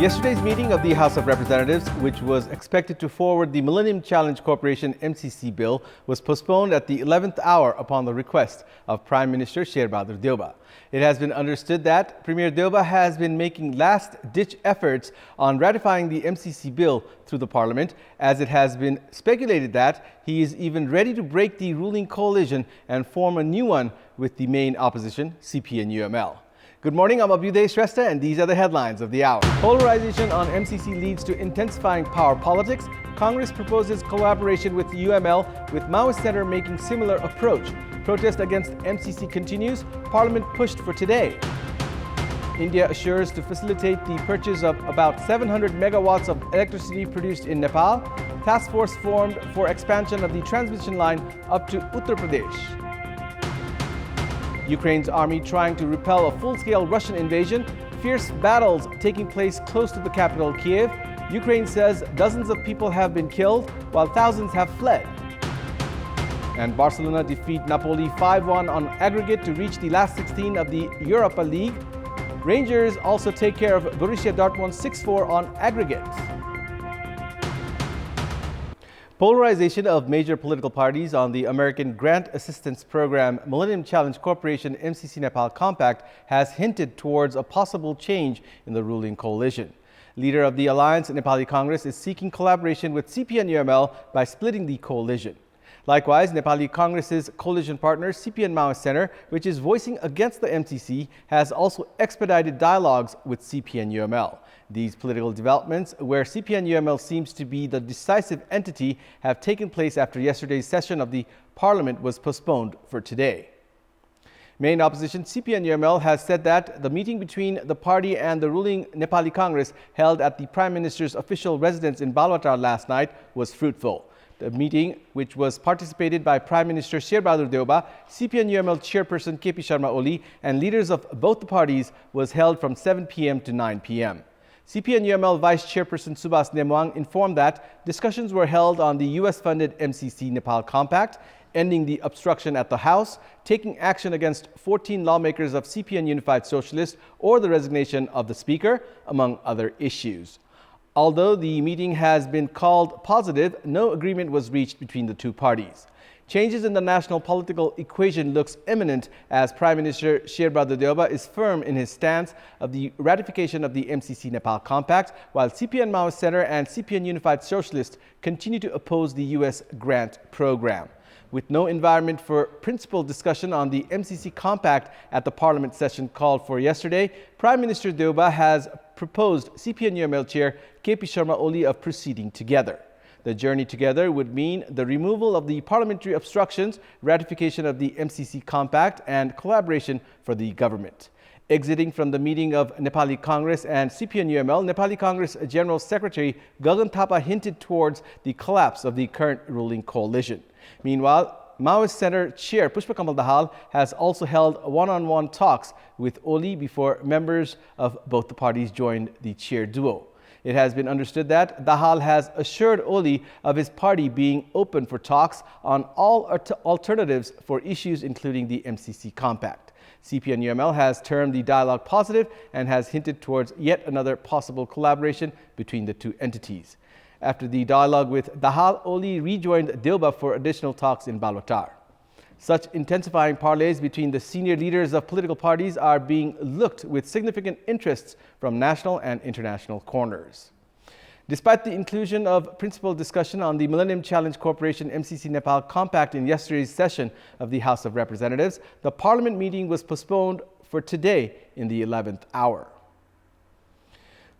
Yesterday's meeting of the House of Representatives, which was expected to forward the Millennium Challenge Corporation MCC bill, was postponed at the 11th hour upon the request of Prime Minister Sher Deuba. It has been understood that Premier Deuba has been making last-ditch efforts on ratifying the MCC bill through the Parliament, as it has been speculated that he is even ready to break the ruling coalition and form a new one with the main opposition, CPN-UML. Good morning, I'm Abhyuday Shrestha, and these are the headlines of the hour. Polarization on MCC leads to intensifying power politics. Congress proposes collaboration with UML, with Maoist Center making similar approach. Protest against MCC continues. Parliament pushed for today. India assures to facilitate the purchase of about 700 megawatts of electricity produced in Nepal. Task force formed for expansion of the transmission line up to Uttar Pradesh. Ukraine's army trying to repel a full-scale Russian invasion. Fierce battles taking place close to the capital, Kiev. Ukraine says dozens of people have been killed, while thousands have fled. And Barcelona defeat Napoli 5-1 on aggregate to reach the last 16 of the Europa League. Rangers also take care of Borussia Dortmund 6-4 on aggregate. Polarization of major political parties on the American Grant Assistance Program Millennium Challenge Corporation MCC Nepal Compact has hinted towards a possible change in the ruling coalition. Leader of the Alliance, Nepali Congress, is seeking collaboration with CPN-UML by splitting the coalition. Likewise, Nepali Congress's coalition partner, CPN Maoist Center, which is voicing against the MCC, has also expedited dialogues with CPN-UML. These political developments, where CPN-UML seems to be the decisive entity, have taken place after yesterday's session of the Parliament was postponed for today. Main opposition CPN-UML has said that the meeting between the party and the ruling Nepali Congress held at the Prime Minister's official residence in Balwatar last night was fruitful. The meeting, which was participated by Prime Minister Sher Deuba, CPN-UML chairperson KP Sharma Oli, and leaders of both the parties, was held from 7 p.m. to 9 p.m. CPN-UML Vice Chairperson Subhas Nemwang informed that discussions were held on the U.S.-funded MCC Nepal Compact, ending the obstruction at the House, taking action against 14 lawmakers of CPN Unified Socialist, or the resignation of the Speaker, among other issues. Although the meeting has been called positive, no agreement was reached between the two parties. Changes in the national political equation looks imminent as Prime Minister Sher Deuba is firm in his stance of the ratification of the MCC Nepal Compact, while CPN Maoist Center and CPN Unified Socialist continue to oppose the U.S. grant program. With no environment for principled discussion on the MCC Compact at the Parliament session called for yesterday, Prime Minister Deuba has proposed CPN-UML Chair KP Sharma Oli of proceeding together. The journey together would mean the removal of the parliamentary obstructions, ratification of the MCC Compact, and collaboration for the government. Exiting from the meeting of Nepali Congress and CPN-UML, Nepali Congress General Secretary Gagan Thapa hinted towards the collapse of the current ruling coalition. Meanwhile, Maoist Center Chair Pushpakamal Dahal has also held one-on-one talks with Oli before members of both the parties joined the chair duo. It has been understood that Dahal has assured Oli of his party being open for talks on all alternatives for issues including the MCC Compact. CPN-UML has termed the dialogue positive and has hinted towards yet another possible collaboration between the two entities. After the dialogue with Dahal, Oli rejoined Deuba for additional talks in Balwatar. Such intensifying parleys between the senior leaders of political parties are being looked with significant interests from national and international corners. Despite the inclusion of principal discussion on the Millennium Challenge Corporation MCC Nepal Compact in yesterday's session of the House of Representatives, the Parliament meeting was postponed for today in the 11th hour.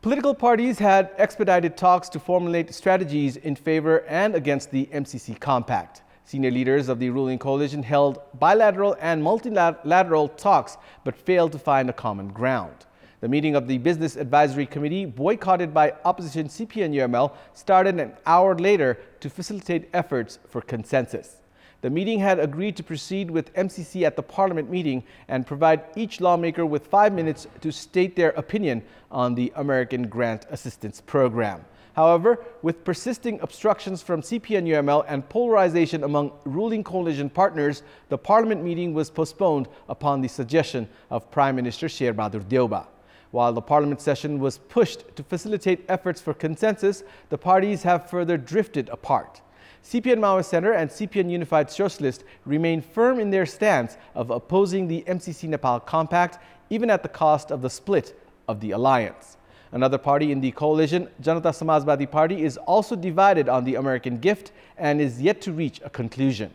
Political parties had expedited talks to formulate strategies in favor and against the MCC Compact. Senior leaders of the ruling coalition held bilateral and multilateral talks but failed to find a common ground. The meeting of the Business Advisory Committee, boycotted by opposition CPN-UML, started an hour later to facilitate efforts for consensus. The meeting had agreed to proceed with MCC at the Parliament meeting and provide each lawmaker with 5 minutes to state their opinion on the American Grant Assistance Program. However, with persisting obstructions from CPN-UML and polarization among ruling coalition partners, the Parliament meeting was postponed upon the suggestion of Prime Minister Sher Deuba. While the parliament session was pushed to facilitate efforts for consensus, the parties have further drifted apart. CPN Maoist Center and CPN Unified Socialist remain firm in their stance of opposing the MCC Nepal Compact, even at the cost of the split of the alliance. Another party in the coalition, Janata Samajwadi Party, is also divided on the American gift and is yet to reach a conclusion.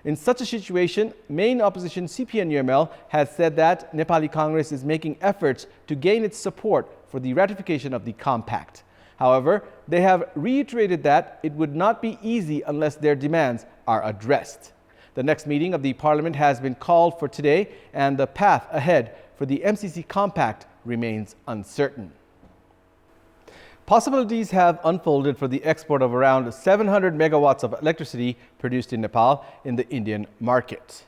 In such a situation, main opposition CPN-UML has said that Nepali Congress is making efforts to gain its support for the ratification of the compact. However, they have reiterated that it would not be easy unless their demands are addressed. The next meeting of the parliament has been called for today, and the path ahead for the MCC compact remains uncertain. Possibilities have unfolded for the export of around 700 megawatts of electricity produced in Nepal in the Indian market.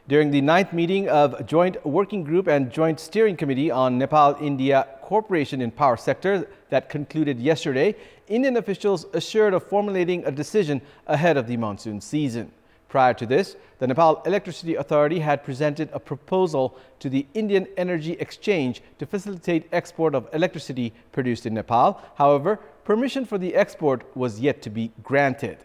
During the 9th meeting of Joint Working Group and Joint Steering Committee on Nepal-India Cooperation in Power Sector that concluded yesterday, Indian officials assured of formulating a decision ahead of the monsoon season. Prior to this, the Nepal Electricity Authority had presented a proposal to the Indian Energy Exchange to facilitate export of electricity produced in Nepal. However, permission for the export was yet to be granted.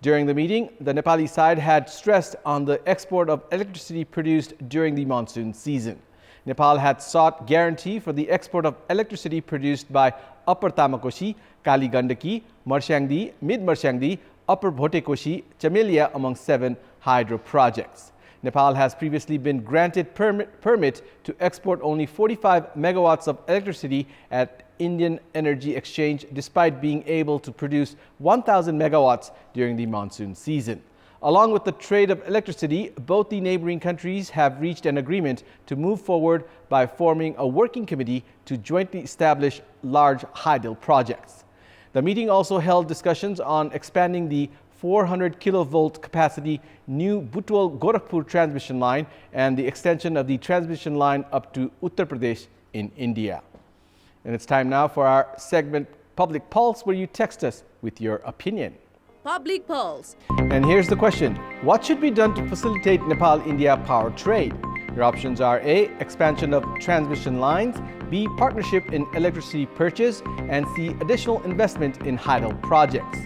During the meeting, the Nepali side had stressed on the export of electricity produced during the monsoon season. Nepal had sought guarantee for the export of electricity produced by Upper Tamakoshi, Kali Gandaki, Marsyangdi, Mid Marsyangdi, Upper Bhotekoshi, Chamelia among 7 hydro projects. Nepal has previously been granted permit to export only 45 megawatts of electricity at Indian Energy Exchange, despite being able to produce 1,000 megawatts during the monsoon season. Along with the trade of electricity, both the neighboring countries have reached an agreement to move forward by forming a working committee to jointly establish large hydel projects. The meeting also held discussions on expanding the 400 kilovolt capacity new Butwal-Gorakhpur transmission line and the extension of the transmission line up to Uttar Pradesh in India. And it's time now for our segment Public Pulse, where you text us with your opinion. Public Pulse. And here's the question. What should be done to facilitate Nepal-India power trade? Your options are A, expansion of transmission lines, B, partnership in electricity purchase, and C, additional investment in hydel projects.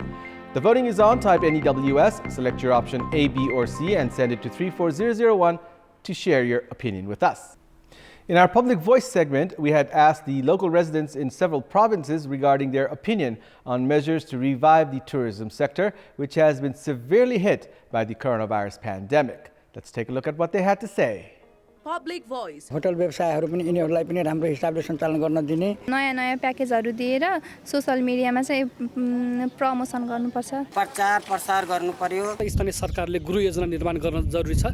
The voting is on. Type NEWS, select your option A, B, or C, and send it to 34001 to share your opinion with us. In our Public Voice segment, we had asked the local residents in several provinces regarding their opinion on measures to revive the tourism sector, which has been severely hit by the coronavirus pandemic. Let's take a look at what they had to say. Public Voice. Hotel व्यवसायहरू पनि यिनीहरूलाई पनि राम्रो हिसाबले सञ्चालन गर्न दिने नयाँ प्याकेजहरू दिएर सोशल मिडियामा चाहिँ प्रमोसन गर्नुपर्छ प्रचार प्रसार गर्नु पर्यो स्थानीय सरकारले गृह योजना निर्माण गर्न जरुरी छ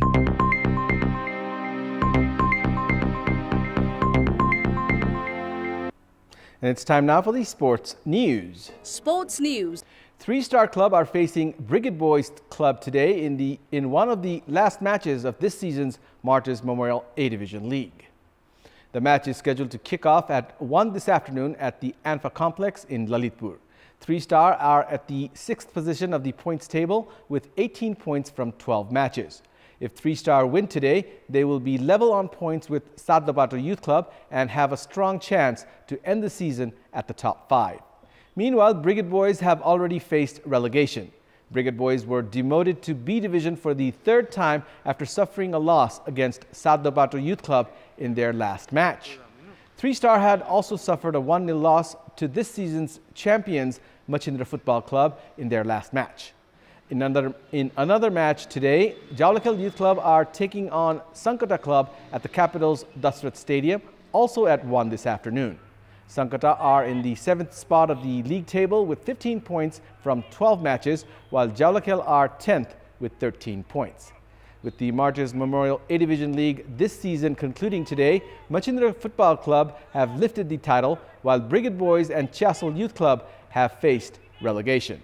And it's time now for the sports news. Sports news. 3-Star Club are facing Brigade Boys Club today in one of the last matches of this season's Martyrs Memorial A-Division League. The match is scheduled to kick off at 1 this afternoon at the Anfa Complex in Lalitpur. 3-Star are at the 6th position of the points table with 18 points from 12 matches. If 3-Star win today, they will be level on points with Sadlabato Youth Club and have a strong chance to end the season at the top 5. Meanwhile, Brigade Boys have already faced relegation. Brigade Boys were demoted to B Division for the 3rd time after suffering a loss against Sadlabato Youth Club in their last match. 3-Star had also suffered a 1-0 loss to this season's champions, Machindra Football Club, in their last match. In another match today, Jaulakhel Youth Club are taking on Sankata Club at the capital's Dasrat Stadium, also at 1 this afternoon. Sankata are in the 7th spot of the league table with 15 points from 12 matches, while Jaulakhel are 10th with 13 points. With the Martyrs Memorial A-Division League this season concluding today, Machindra Football Club have lifted the title, while Brigade Boys and Chasol Youth Club have faced relegation.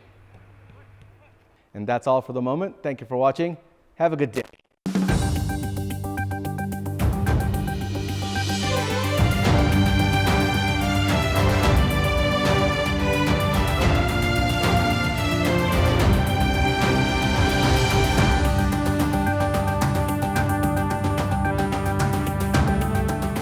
And that's all for the moment. Thank you for watching. Have a good day.